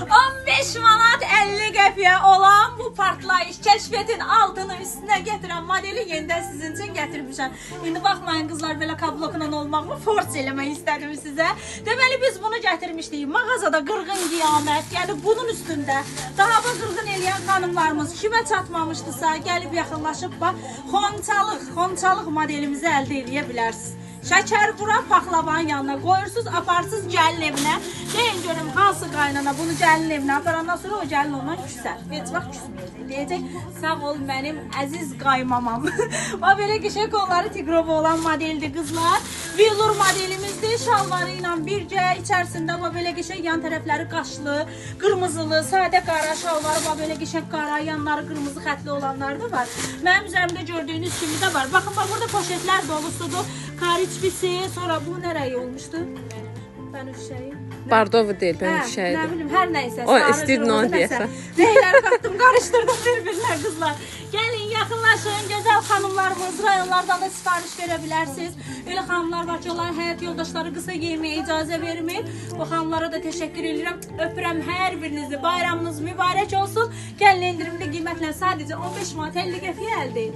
15 manat 50 qəpiyə olan bu partlayış kəşfiyyətin altını üstünə gətirən modeli yenidən sizin üçün gətirmişəm. İndi baxmayın qızlar, belə kablokla olmaqmı force eləmək istədim sizə. Deməli biz bunu gətirmişdik. Mağazada qırğın qiyamət, yəni bunun üstündə daha bu qırğın eləyən xanımlarımız kimə çatmamışdısa gəlib yaxınlaşıb bax xonçalıq modelimizi əldə edə bilərsiniz. Şəkər bura paxlavanın yanına qoyursunuz, aparsınız gəlin evinə. Deyin görüm hansı qaynana bunu gəlin evinə aparandan sonra o gəlin ondan küsər. Heç vaxt küsməyəcək. Deyəcək, sağ ol mənim əziz qaymamam. O belə qəşəng qolları tiqrovu olan modeldir qızlar. Velour modelimizdir. Şalvarı ilə birgə içərisində bu belə qəşəng yan tərəfləri qaşlı, qırmızılı, sadə qara şalvarı, bu belə qəşəng qara, yanları qırmızı xətli olanlar da var. Mənim üzərimdə gördüyünüz kimi də var. Baxın, bax burada poşetlər dolusudur. Kariçbisi, sonra bu nə rəyi olmuşdu? Bənövşəyi. Bardovu deyil, bənövşəyi. Nə bilim, hər nəysə. O istəydin onu deyəsən. Rəylər qatdım, qarışdırdım bir-birlər qızlar. Gəlin, yaxınlaşın, gözəl xanımlarımız, rayonlardan da sifariş verə bilərsiniz. Elə xanımlar var ki, onların həyat yoldaşları qısa giyməyə icazə vermir. O xanımlara da təşəkkür edirəm. Öpürəm hər birinizi. Bayramınız mübarək olsun. Gəlin, endirimli qiymətlə sadəcə 15 manat 50 qəpiyə əldə edin.